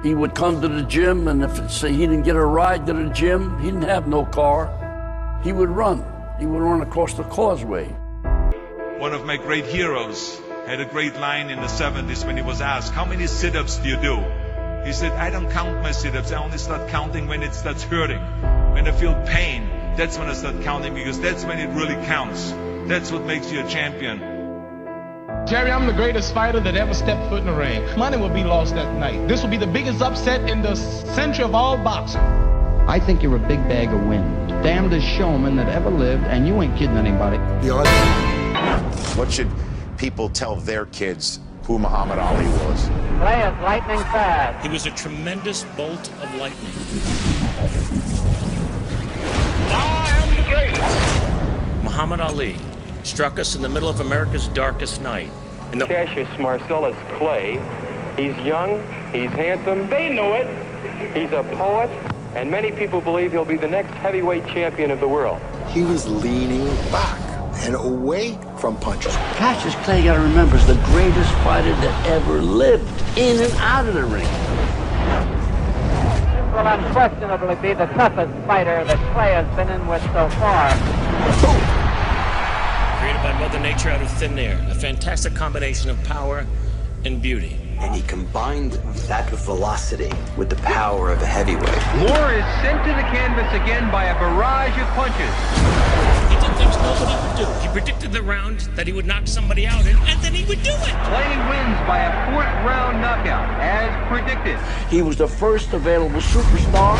He would come to the gym, and if say he didn't get a ride to the gym, he didn't have no car, he would run. He would run across the causeway. One of my great heroes had a great line in the 70s when he was asked, how many sit-ups do you do? He said, I don't count my sit-ups. I only start counting when it starts hurting. When I feel pain, that's when I start counting, because that's when it really counts. That's what makes you a champion. Jerry, I'm the greatest fighter that ever stepped foot in the ring. Money will be lost that night. This will be the biggest upset in the century of all boxing. I think you're a big bag of wind. Damnedest showman that ever lived, and you ain't kidding anybody. What should people tell their kids who Muhammad Ali was? Clay is lightning fast. He was a tremendous bolt of lightning. I am the greatest. Muhammad Ali struck us in the middle of America's darkest night. Cassius Marcellus Clay. He's young, he's handsome. They know it. He's a poet, and many people believe he'll be the next heavyweight champion of the world. He was leaning back and away from punches. Cassius Clay, you gotta remember, is the greatest fighter that ever lived, in and out of the ring. This will unquestionably be the toughest fighter that Clay has been in with so far. Created by Mother Nature out of thin air, a fantastic combination of power and beauty. And he combined that velocity with the power of a heavyweight. Moore is sent to the canvas again by a barrage of punches. He did things nobody would do. He predicted the round that he would knock somebody out, and then he would do it. Clay wins by a 4th round knockout, as predicted. He was the first available superstar.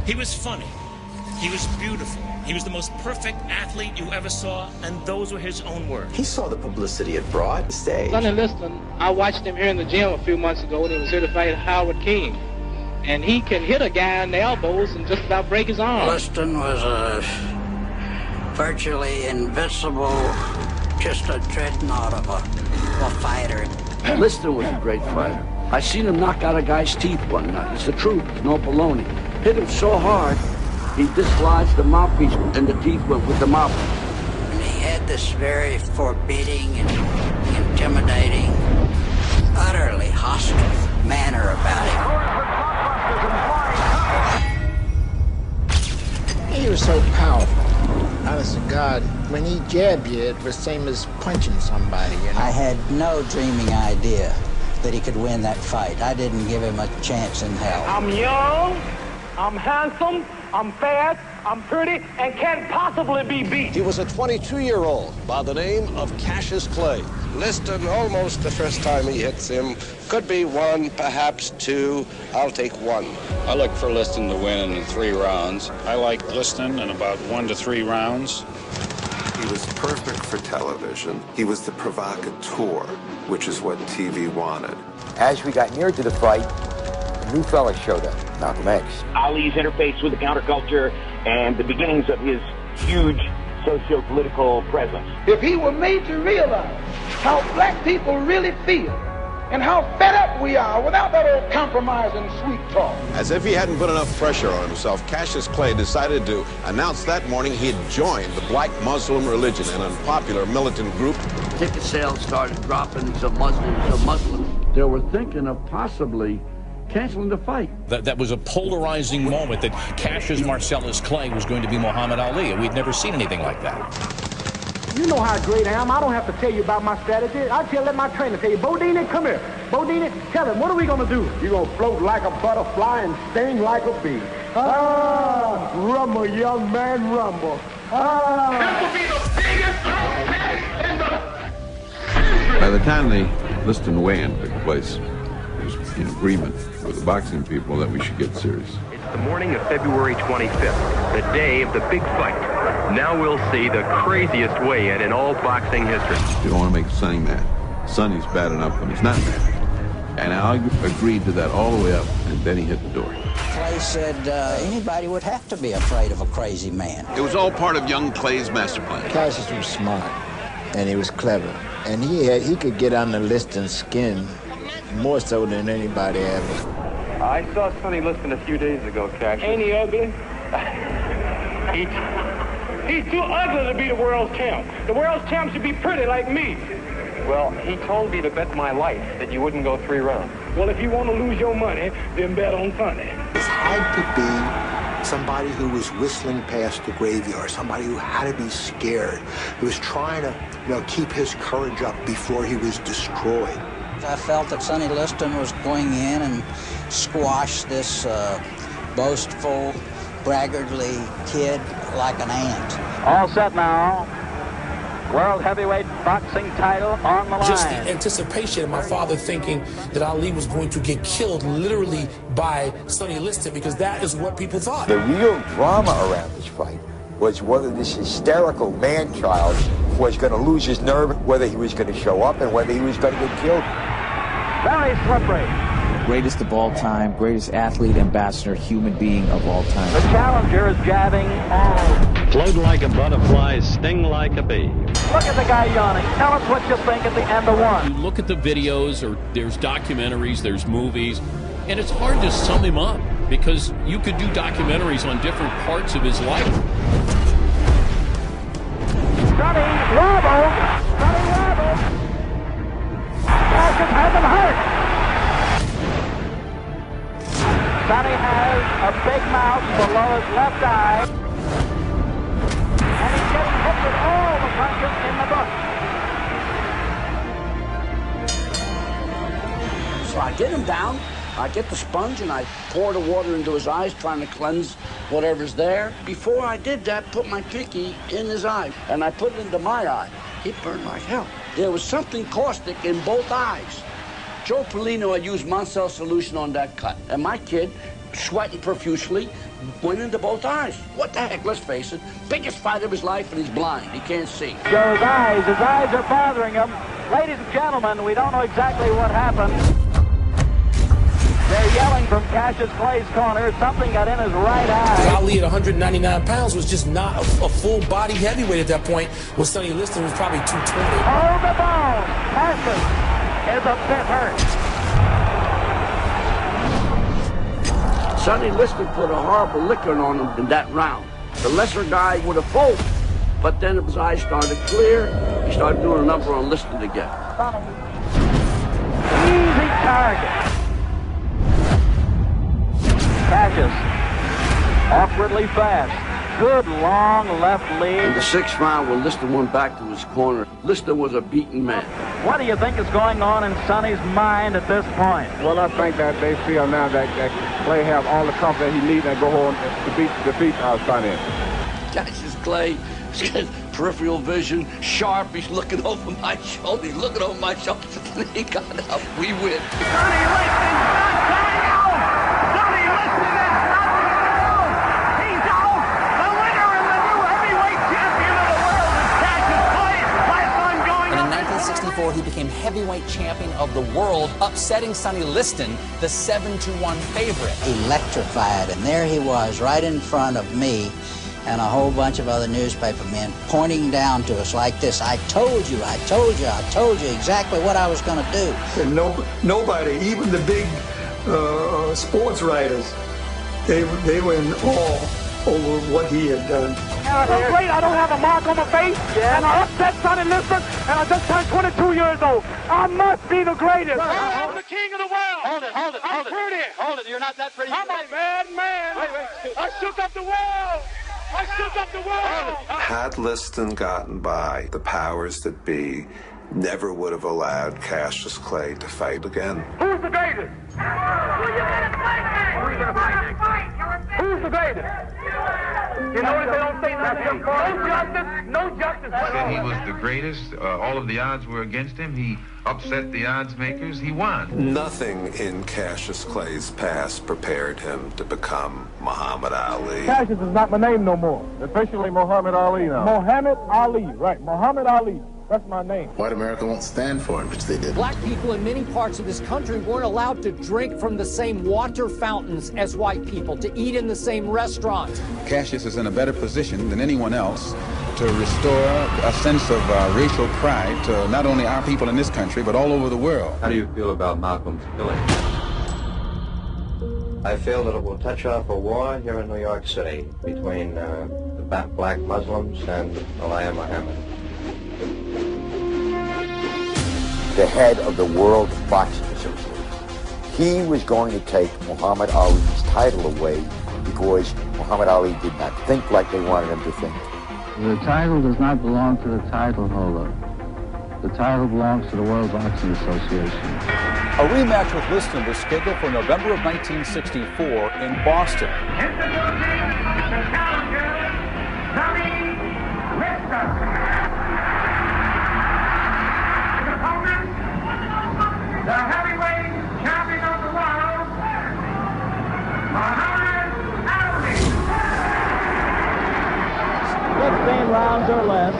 He was funny. He was beautiful. He was the most perfect athlete you ever saw, and those were his own words. He saw the publicity it brought. Stage. Sonny Liston, I watched him here in the gym a few months ago when he was here to fight Howard King. And he can hit a guy in the elbows and just about break his arm. Liston was a virtually invincible, just a dreadnought of a fighter. Liston was a great fighter. I seen him knock out a guy's teeth one night. It's the truth, no baloney. Hit him so hard, he dislodged the mouthpiece and the teeth went with the mouthpiece. And he had this very forbidding and intimidating, utterly hostile manner about him. He was so powerful. Honest to God, when he jabbed you, it was the same as punching somebody, you know? I had no dreaming idea that he could win that fight. I didn't give him a chance in hell. I'm young, I'm handsome, I'm fast, I'm pretty, and can't possibly be beat. He was a 22-year-old by the name of Cassius Clay. Liston, almost the first time he hits him. Could be one, perhaps two. I'll take one. I look for Liston to win in 3 rounds. I like Liston in about 1 to 3 rounds. He was perfect for television. He was the provocateur, which is what TV wanted. As we got near to the fight, a new fella showed up, Malcolm X. Ali's interface with the counterculture and the beginnings of his huge socio-political presence. If he were made to realize how black people really feel and how fed up we are without that old compromise and sweet talk. As if he hadn't put enough pressure on himself, Cassius Clay decided to announce that morning he had joined the Black Muslim religion, an unpopular militant group. Ticket sales started dropping. He's a Muslim, he's a Muslim. They were thinking of possibly canceling the fight. That was a polarizing moment, that Cassius Marcellus Clay was going to be Muhammad Ali, and we'd never seen anything like that. You know how great I am. I don't have to tell you about my strategy. Let my trainer tell you. Bodini, come here. Bodini, tell him, what are we going to do? You're going to float like a butterfly and sting like a bee. Ah, rumble, young man, rumble. Ah. This will be the biggest upset in the... By the time the Liston weigh-in took place, it was in agreement with the boxing people that we should get serious. It's the morning of February 25th, the day of the big fight. Now we'll see the craziest weigh-in in all boxing history. You don't want to make Sonny mad. Sonny's bad enough when he's not mad. And I agreed to that all the way up, and then he hit the door. Clay said anybody would have to be afraid of a crazy man. It was all part of young Clay's master plan. Cassius was smart, and he was clever. And he could get under Liston's skin more so than anybody ever. I saw Sonny Liston a few days ago, Cassius. Ain't he ugly? He's too ugly to be the world's champ. The world's champ should be pretty like me. Well, he told me to bet my life that you wouldn't go 3 rounds. Well, if you want to lose your money, then bet on Sunday. It had to be somebody who was whistling past the graveyard, somebody who had to be scared, who was trying to, keep his courage up before he was destroyed. I felt that Sonny Liston was going in and squash this boastful, braggartly kid like an ant. All set now. World heavyweight boxing title on the line. Just the anticipation of my father thinking that Ali was going to get killed literally by Sonny Liston, because that is what people thought. The real drama around this fight was whether this hysterical man-child was going to lose his nerve, whether he was going to show up, and whether he was going to get killed. Very slippery. Greatest of all time, greatest athlete, ambassador, human being of all time. The challenger is jabbing all. Float like a butterfly, sting like a bee. Look at the guy yawning. Tell us what you think at the end of one. You look at the videos, or there's documentaries, there's movies, and it's hard to sum him up because you could do documentaries on different parts of his life. Sonny wobbles. Sonny wobbles. Cassius has him hurt. Sonny has a big mouth below his left eye. And he's getting hit with all the punches in the book. So I get him down, I get the sponge and I pour the water into his eyes, trying to cleanse whatever's there. Before I did that, put my pinky in his eye, and I put it into my eye. It burned like hell. There was something caustic in both eyes. Joe Polino had used Moncel solution on that cut, and my kid, sweating profusely, went into both eyes. What the heck, let's face it, biggest fight of his life, and he's blind, he can't see. Joe's eyes, his eyes are bothering him. Ladies and gentlemen, we don't know exactly what happened. They're yelling from Cassius Clay's corner, something got in his right eye. Ali at 199 pounds was just not a full-body heavyweight at that point, when Sonny Liston was probably 220. Hold the ball, Cassius is a bit hurt. Sonny Liston put a horrible licking on him in that round. The lesser guy would have folded, but then his eyes started clear. He started doing a number on Liston again. Easy target. Cassius, awkwardly fast. Good long left lead. In the 6th round, when Liston went back to his corner, Liston was a beaten man. What do you think is going on in Sonny's mind at this point? Well, I think that they feel now that Clay have all the confidence he needs and go on to defeat Sonny. Cassius Clay, he's got peripheral vision, sharp. He's looking over my shoulder. He's looking over my shoulder. He got up. We win. Sonny Liston, Sonny out! Sonny Liston is out! He's out! The winner and the new heavyweight champion of the world is Cassius Clay. My son going and in 1964, he became heavyweight champion of the world, upsetting Sonny Liston, the 7-1 favorite. Electrified, and there he was right in front of me and a whole bunch of other newspaper men pointing down to us like this. I told you exactly what I was going to do. And nobody, even the big sports writers, they were in awe over what he had done. So great, I don't have a mark on my face, and I upset Sonny Liston, and I just turned 22 years old. I must be the greatest. I'm the king of the world. Hold it. I'm pretty. Hold it, you're not that pretty. I'm a bad man. Wait. I shook up the world. Had Liston gotten by, the powers that be never would have allowed Cassius Clay to fight again. Who's the greatest? Who you gonna fight? Who's the greatest? You know what they don't say nothing. No justice. Said he was the greatest. All of the odds were against him. He upset the odds makers. He won. Nothing in Cassius Clay's past prepared him to become Muhammad Ali. Cassius is not my name no more. Officially Muhammad Ali now. Muhammad Ali, right. Muhammad Ali. That's my name. White America won't stand for it, which they did. Black people in many parts of this country weren't allowed to drink from the same water fountains as white people, to eat in the same restaurants. Cassius is in a better position than anyone else to restore a sense of racial pride to not only our people in this country, but all over the world. How do you feel about Malcolm's killing? I feel that it will touch off a war here in New York City between the black Muslims and Elijah Muhammad. the head of the World Boxing Association. He was going to take Muhammad Ali's title away because Muhammad Ali did not think like they wanted him to think. The title does not belong to the title holder. The title belongs to the World Boxing Association. A rematch with Liston was scheduled for November of 1964 in Boston. Introducing the challenger, Johnny Liston. His opponent, the heavyweight champion of the world, Muhammad Ali. 15 rounds or less.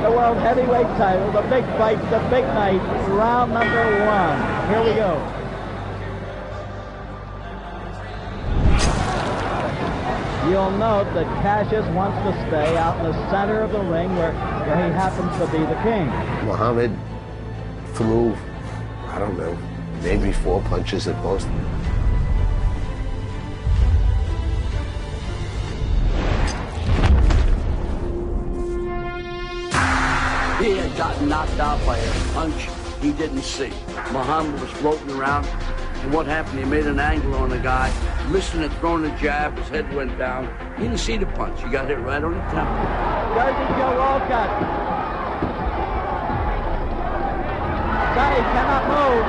The world heavyweight title, the big fight, the big night, round number 1. Here we go. You'll note that Cassius wants to stay out in the center of the ring where he happens to be the king. Muhammad threw, I don't know, maybe 4 punches at most. He had gotten knocked out by a punch he didn't see. Muhammad was floating around, and what happened? He made an angle on the guy, missing it, throwing a jab, his head went down. He didn't see the punch. He got hit right on the temple. Jersey Joe Walcott. Sonny cannot move.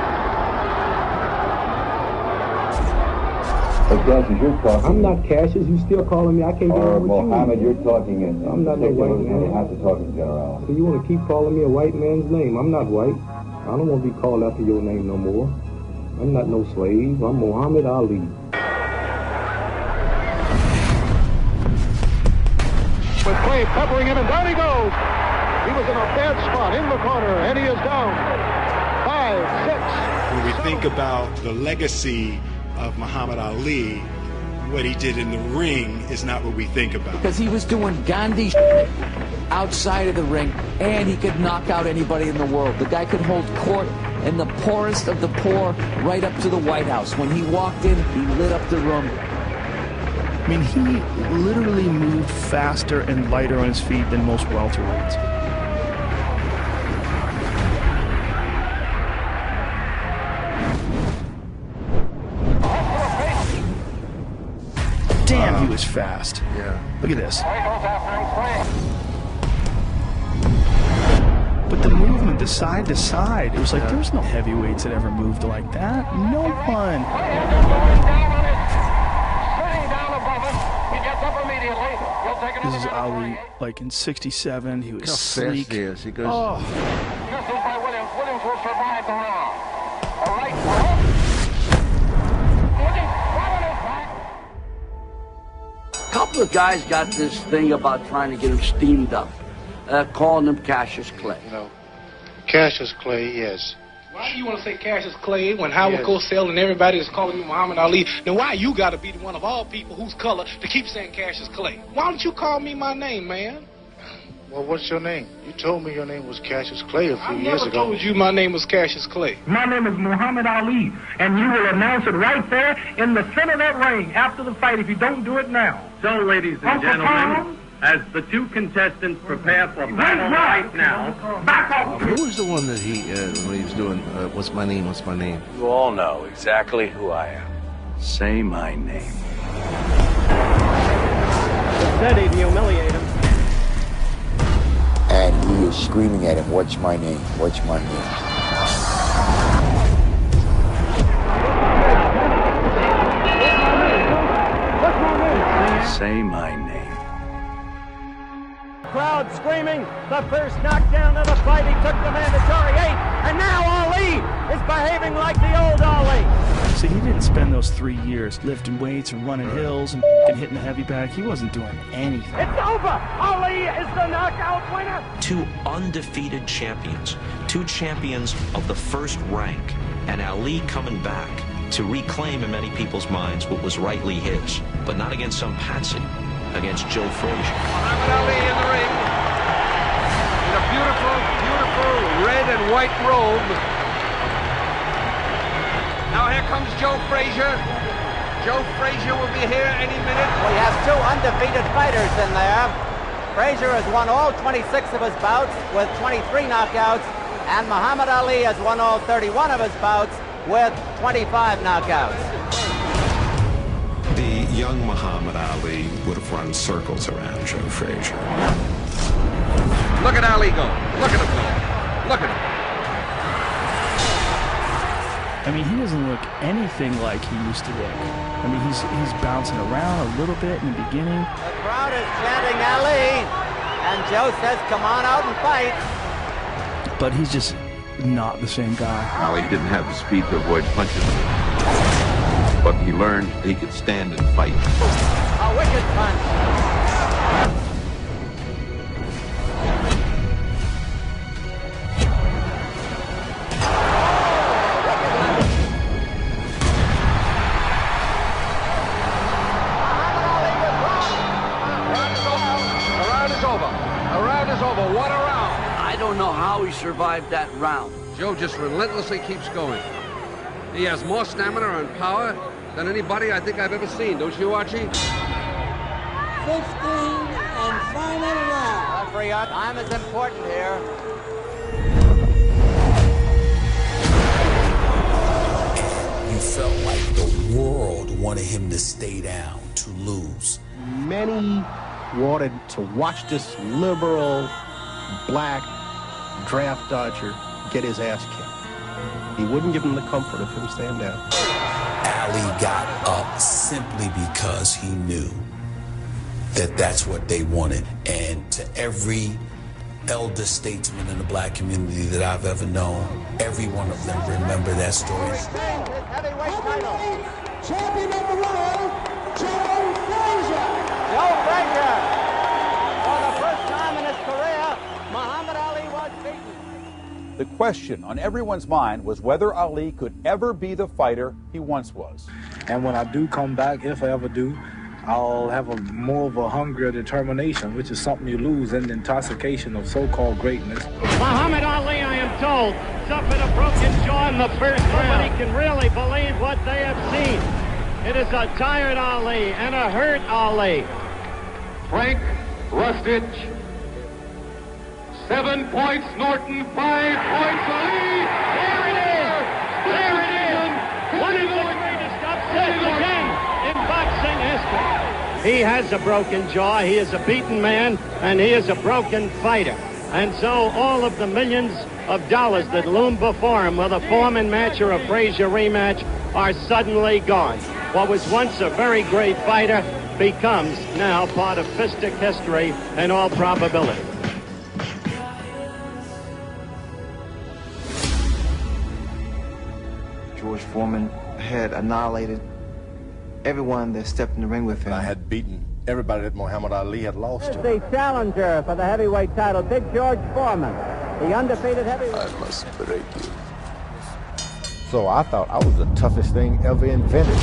Cassius, you're talking. I'm not Cassius. You still calling me? I can't get on with Mohammed, you. you're talking in. I'm not no white man. You have to talk in general. So you want to keep calling me a white man's name? I'm not white. I don't want to be called after your name no more. I'm not no slave. I'm Muhammad Ali. With Clay peppering him, and down he goes. He was in a bad spot in the corner, and he is down. 5, 6. When we think about the legacy of Muhammad Ali, what he did in the ring is not what we think about. Because he was doing Gandhi outside of the ring, and he could knock out anybody in the world. The guy could hold court in the poorest of the poor right up to the White House. When he walked in, he lit up the room. I mean, he literally moved faster and lighter on his feet than most welterweights. Damn, he was fast. Yeah. Look at this. But the movement, the side to side, it was like there's no heavyweights that ever moved like that. No one. This is Ali, like in '67. He was sleek. Fast he is. He goes. Oh. Williams will survive the round. All right. A couple of guys got this thing about trying to get him steamed up, calling him Cassius Clay. You know, Cassius Clay, yes. Why do you want to say Cassius Clay when Howard Cosell and everybody is calling you Muhammad Ali? Now why you got to be the one of all people whose color to keep saying Cassius Clay? Why don't you call me my name, man? Well, what's your name? You told me your name was Cassius Clay a few years ago. I never told you my name was Cassius Clay. My name is Muhammad Ali, and you will announce it right there in the center of that ring after the fight if you don't do it now. So, ladies and gentlemen, as the two contestants prepare for battle right now, back off. Who was the one that when he was doing, what's my name, what's my name? You all know exactly who I am. Say my name. Said he'd humiliate him. And he is screaming at him, "What's my name? What's my name?" Say my name. Crowd screaming. The first knockdown of the fight. He took the mandatory 8, and now Ali is behaving like the old Ali. See, he didn't spend those 3 years lifting weights and running hills and hitting the heavy bag. He wasn't doing anything. It's over. Ali is the knockout winner. 2 undefeated champions, 2 champions of the first rank, and Ali coming back to reclaim in many people's minds what was rightly his, but not against some patsy, against Joe Frazier. Muhammad Ali in the ring in a beautiful, beautiful red and white robe. Now here comes Joe Frazier. Joe Frazier will be here any minute. We have 2 undefeated fighters in there. Frazier has won all 26 of his bouts with 23 knockouts. And Muhammad Ali has won all 31 of his bouts with 25 knockouts. The young Muhammad Ali would have run circles around Joe Frazier. Look at Ali go. Look at him go. Look at him. I mean, he doesn't look anything like he used to look. I mean, he's bouncing around a little bit in the beginning. The crowd is chanting Ali, and Joe says, come on out and fight. But he's just not the same guy. Ali didn't have the speed to avoid punches, but he learned he could stand and fight. A wicked punch. What a round! I don't know how he survived that round. Joe just relentlessly keeps going. He has more stamina and power than anybody I think I've ever seen. Don't you, Archie? 15 and final round. Referee, time is important here. You felt like the world wanted him to stay down, to lose. Many wanted to watch this liberal black draft dodger get his ass kicked. He wouldn't give him the comfort of him staying down. Ali got up simply because he knew that that's what they wanted. And to every elder statesman in the black community that I've ever known, every one of them remember that story. Champion of the world, Joe Frazier. Joe Frazier. For the first time in his career, Muhammad Ali was beaten. The question on everyone's mind was whether Ali could ever be the fighter he once was. And when I do come back, if I ever do, I'll have more of a hunger, determination, which is something you lose in the intoxication of so-called greatness. Muhammad Ali, I am told, suffered a broken jaw in the first round. Nobody can really believe what they have seen. It is a tired Ali and a hurt Ali. Frank Rustich, 7 points Norton, 5 points Ali. There it is! There it is! One of the greatest upsets again in boxing history. He has a broken jaw, he is a beaten man, and he is a broken fighter. And so all of the millions of dollars that loom before him with a Foreman match or a Frazier rematch are suddenly gone. What was once a very great fighter becomes now part of fistic history in all probability. George Foreman had annihilated everyone that stepped in the ring with him. I had beaten everybody that Muhammad Ali had lost to. The challenger for the heavyweight title, Big George Foreman, the undefeated heavyweight. I must break you. So I thought I was the toughest thing ever invented.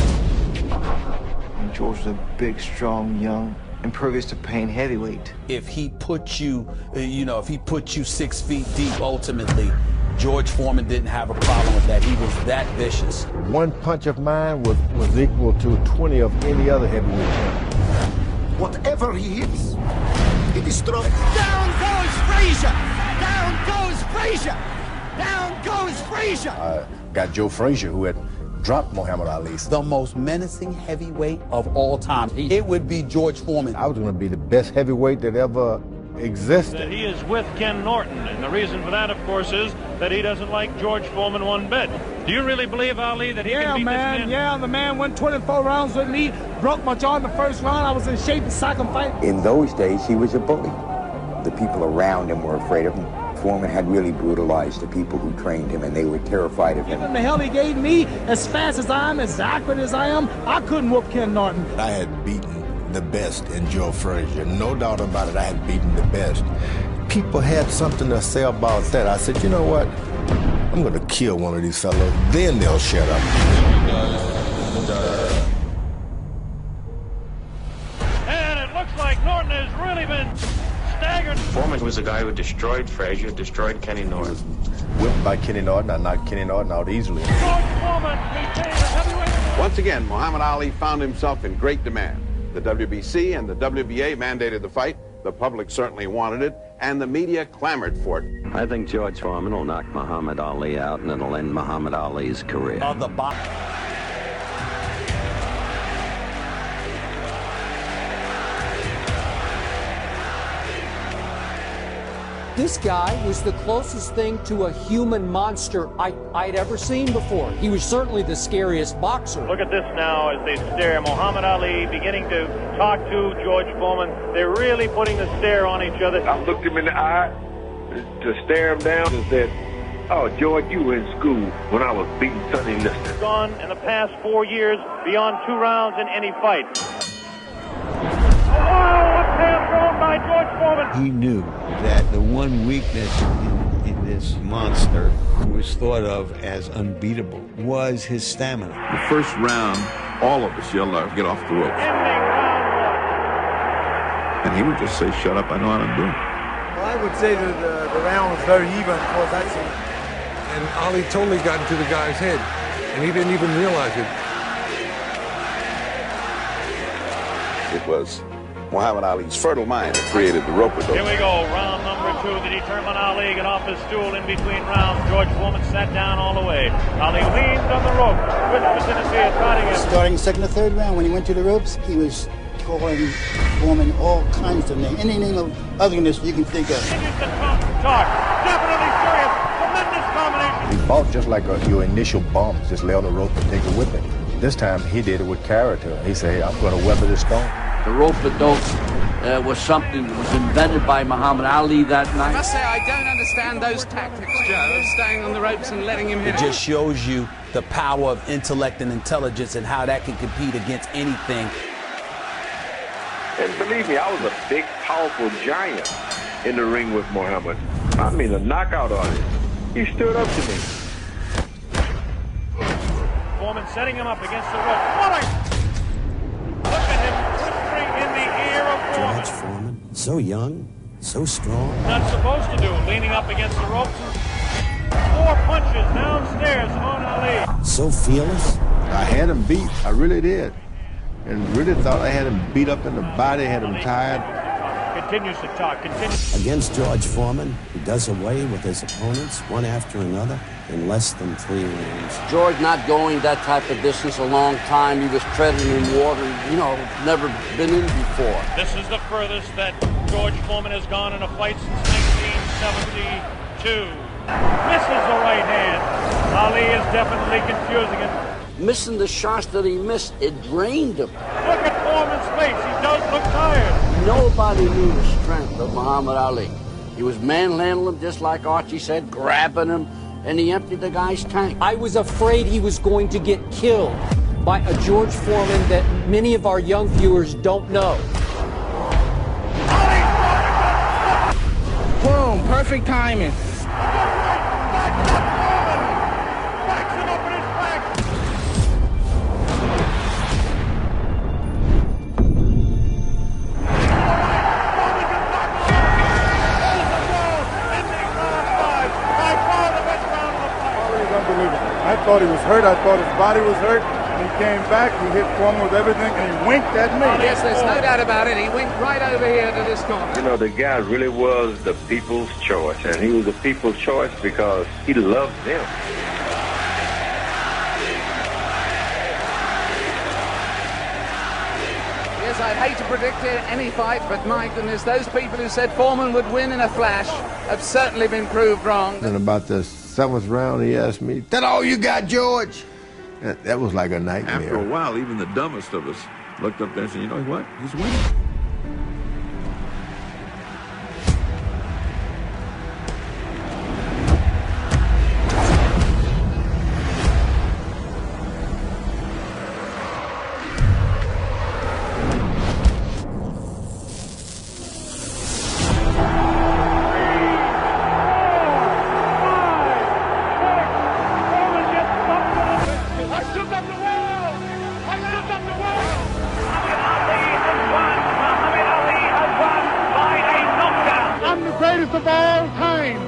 And George was a big, strong, young, impervious to pain heavyweight. If he put you, if he put you 6 feet deep, ultimately, George Foreman didn't have a problem with that. He was that vicious. One punch of mine was equal to 20 of any other heavyweight champion. Whatever he hits, he destroys. Down goes Frazier! Down goes Frazier! Down goes Frazier! I got Joe Frazier, who had dropped Muhammad Ali. The most menacing heavyweight of all time. It would be George Foreman. I was going to be the best heavyweight that ever existed. That he is with Ken Norton, and the reason for that, of course, is that he doesn't like George Foreman one bit. Do you really believe, Ali, that he can beat this man? Yeah, the man went 24 rounds with me, broke my jaw in the first round. I was in shape to sack him fight. In those days, he was a bully. The people around him were afraid of him. Foreman had really brutalized the people who trained him, and they were terrified of him. Given the hell he gave me, as fast as I am, as accurate as I am, I couldn't whoop Ken Norton. I had beaten the best in Joe Frazier. No doubt about it, I had beaten the best. People had something to say about that. I said, you know what? I'm going to kill one of these fellows, then they'll shut up. And it looks like Norton has really been staggered. Foreman was the guy who destroyed Frazier, destroyed Kenny Norton. Whipped by Kenny Norton. I knocked Kenny Norton out easily. George Foreman became a heavyweight. Once again, Muhammad Ali found himself in great demand. The WBC and the WBA mandated the fight. The public certainly wanted it, and the media clamored for it. I think George Foreman will knock Muhammad Ali out, and it'll end Muhammad Ali's career. This guy was the closest thing to a human monster I'd ever seen before. He was certainly the scariest boxer. Look at this now as they stare. Muhammad Ali beginning to talk to George Foreman. They're really putting the stare on each other. I looked him in the eye to stare him down and said, "Oh, George, you were in school when I was beating Sonny Liston." Gone in the past 4 years beyond 2 rounds in any fight. By George Foreman. He knew that the one weakness in this monster, who was thought of as unbeatable, was his stamina. The first round, all of us yelled out, "Get off the ropes." And he would just say, "Shut up, I know what I'm doing." Well, I would say that the round was very even, of course, I'd say. And Ali totally got into the guy's head, and he didn't even realize it. It was Muhammad Ali's fertile mind that created the rope-a-dope. Here we go, round number 2. The determined Ali got off his stool in between rounds. George Foreman sat down all the way. Ali leaned on the rope. Which was interfered, fighting him. Starting second or third round, when he went to the ropes, he was calling Foreman all kinds of names. Anything of ugliness you can think of. Continues to talk. Definitely serious. Tremendous combination. He fought just like your initial bumps, just lay on the rope and take a whipping. This time he did it with character. He said, "Hey, I'm going to weather this storm." The rope-a-dope was something that was invented by Muhammad Ali that night. I must say, I don't understand those tactics, Joe, of staying on the ropes and letting him hit it. It just shows you the power of intellect and intelligence and how that can compete against anything. And believe me, I was a big, powerful giant in the ring with Muhammad. I mean, a knockout artist. He stood up to me. Foreman setting him up against the rope. What a... Look at him whispering in the ear of Foreman. George Foreman, so young, so strong. Not supposed to do, leaning up against the ropes. 4 punches downstairs on Ali. So fearless. I had him beat, I really did. And really thought I had him beat up in the body, had him tired. Continues to talk, continues. Against George Foreman, he does away with his opponents, one after another, in less than 3 rounds. George not going that type of distance a long time. He was treading in water, never been in before. This is the furthest that George Foreman has gone in a fight since 1972. Misses the right hand. Ali is definitely confusing him. Missing the shots that he missed, it drained him. Look at Foreman's face. He does look tired. Nobody knew the strength of Muhammad Ali. He was manhandling him, just like Archie said, grabbing him, and he emptied the guy's tank. I was afraid he was going to get killed by a George Foreman that many of our young viewers don't know. Boom, perfect timing. I thought he was hurt. I thought his body was hurt. He came back. He hit Foreman with everything, and he winked at me. Oh, yes, there's no doubt about it. He winked right over here to this corner. You know, the guy really was the people's choice, and he was the people's choice because he loved them. Yes, I'd hate to predict any fight, but my goodness, those people who said Foreman would win in a flash have certainly been proved wrong. And about the 7th round, he asked me, "That all you got, George?" That was like a nightmare. After a while, even the dumbest of us looked up there and said, "You know what? He's winning." Of all time.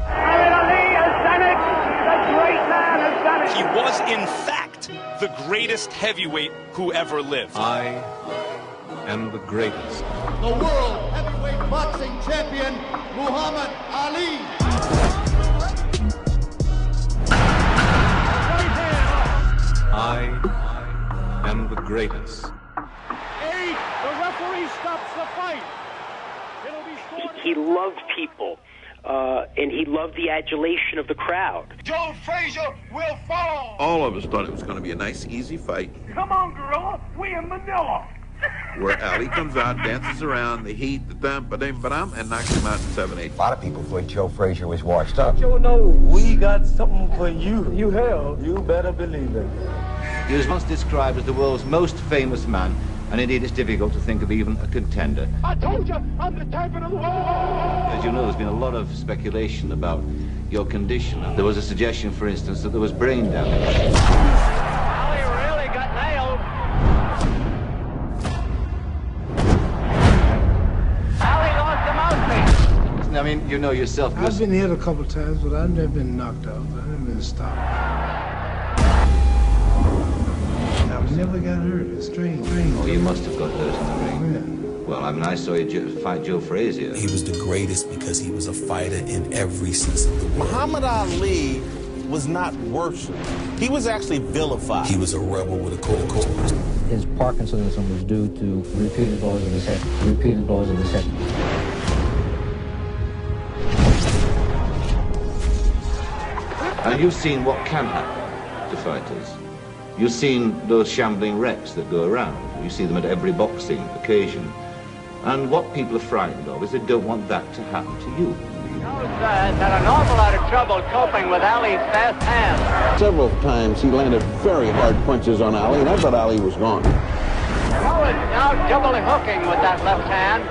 Muhammad Ali has done it. The great man has done it. He was, in fact, the greatest heavyweight who ever lived. I am the greatest. The world heavyweight boxing champion, Muhammad Ali. I am the greatest. 8. The referee stops the fight. It'll be scored. He loved people, and he loved the adulation of the crowd. Joe Frazier will fall. All of us thought it was going to be a nice, easy fight, Come on, gorilla. We in Manila. where Ali comes out, dances around, the heat, the thump, ba-dum, and knocks him out in 7-8. A lot of people thought Joe Frazier was washed up. Joe, no, we got something for you. You have. You better believe it. He was once described as the world's most famous man, and indeed it's difficult to think of even a contender. I told you, I'm the champion of the world. As you know, there's been a lot of speculation about your condition. There was a suggestion, for instance, that there was brain damage. Ali really got nailed. Ali lost the mouthpiece. I mean, you know yourself. I've been hit a couple of times, but I've never been knocked out. I've never been stopped. I never got hurt. It's strange. Oh, you must have got hurt in the ring. Well, I mean, I saw you fight Joe Frazier. He was the greatest because he was a fighter in every sense of the word. Muhammad Ali was not worshipped. He was actually vilified. He was a rebel with a cause. His Parkinsonism was due to repeated blows of his head. Repeated blows of his head. And you've seen what can happen to fighters. You've seen those shambling wrecks that go around. You see them at every boxing occasion. And what people are frightened of is they don't want that to happen to you. Had an awful lot of trouble coping with Ali's fast hands. Several times he landed very hard punches on Ali, and I thought Ali was gone. Joe is now doubly hooking with that left hand.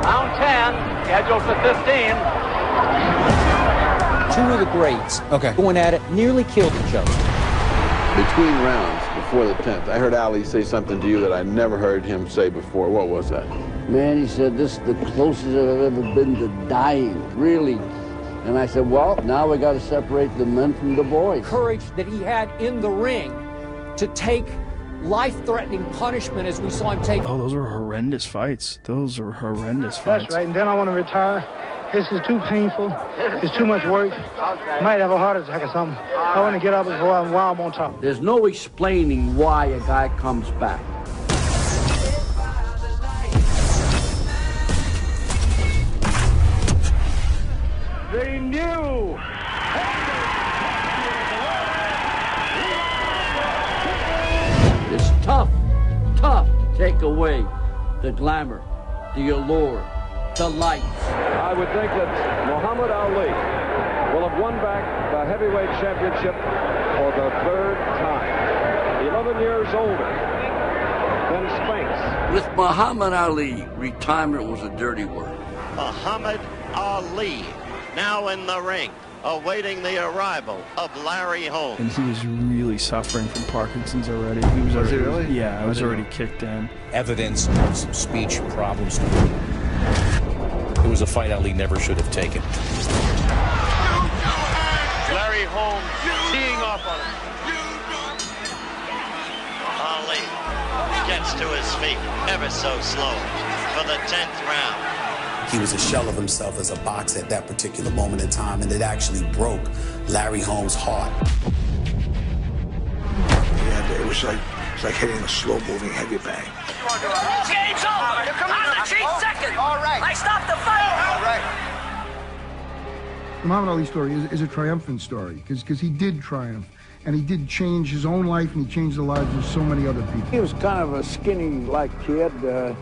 Round 10, scheduled for 15. Two of the greats going at it nearly killed each other. Between rounds, before the 10th, I heard Ali say something to you that I never heard him say before. What was that? Man, he said, this is the closest I've ever been to dying, really. And I said, well, now we got to separate the men from the boys. Courage that he had in the ring to take life-threatening punishment as we saw him take. Oh, those were horrendous fights. Those are horrendous fights. That's right, and then I want to retire. This is too painful. It's too much work. Might have a heart attack or something. I want to get up and go out while I'm on top. There's no explaining why a guy comes back. They knew. It's tough to take away the glamour, the allure, the lights. I would think that Muhammad Ali will have won back the heavyweight championship for the 3rd time. 11 years older than Spinks. With Muhammad Ali, retirement was a dirty word. Muhammad Ali, now in the ring, awaiting the arrival of Larry Holmes. And he was really suffering from Parkinson's already. He was already, really? Yeah, it was already kicked in. Evidence of some speech problems. It was a fight Ali never should have taken. Larry Holmes teeing off on him. Ali gets to his feet ever so slow for the 10th round. He was a shell of himself as a boxer at that particular moment in time, and it actually broke Larry Holmes' heart. Yeah, it was like hitting a slow-moving heavy bag. Game's over. I'm the chief second. All right. I stopped the fight. All right. The Muhammad Ali story is a triumphant story because he did triumph. And he did change his own life, and he changed the lives of so many other people. He was kind of a skinny-like kid. The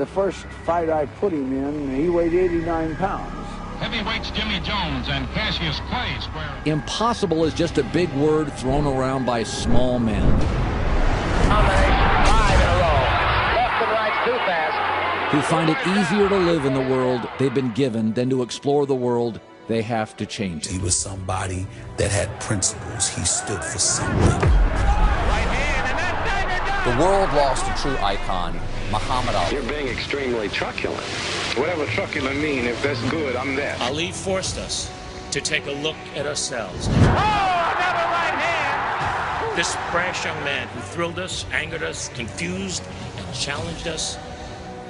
first fight I put him in, he weighed 89 pounds. Heavyweights Jimmy Jones and Cassius Clay square. Impossible is just a big word thrown around by small men. Combination 5 in a row. Left and right too fast. Who find it easier to live in the world they've been given than to explore the world they have to change. He was somebody that had principles. He stood for something. The world lost a true icon, Muhammad Ali. You're being extremely truculent. Whatever truculent mean, if that's good, I'm that. Ali forced us to take a look at ourselves. Oh, another right hand! This brash young man who thrilled us, angered us, confused, and challenged us,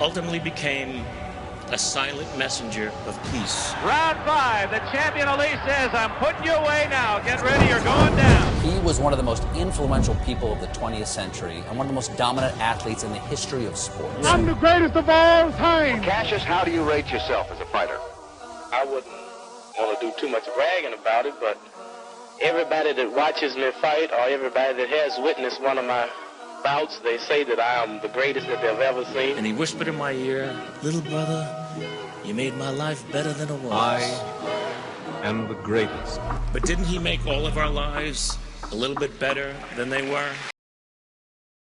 ultimately became a silent messenger of peace. Round 5, the champion Ali says, I'm putting you away now. Get ready, you're going down. He was one of the most influential people of the 20th century and one of the most dominant athletes in the history of sports. I'm the greatest of all time. Cassius, how do you rate yourself as a fighter? I wouldn't want to do too much bragging about it, but everybody that watches me fight or everybody that has witnessed one of my bouts, they say that I am the greatest that they've ever seen. And he whispered in my ear, little brother, you made my life better than it was. I am the greatest. But didn't he make all of our lives a little bit better than they were?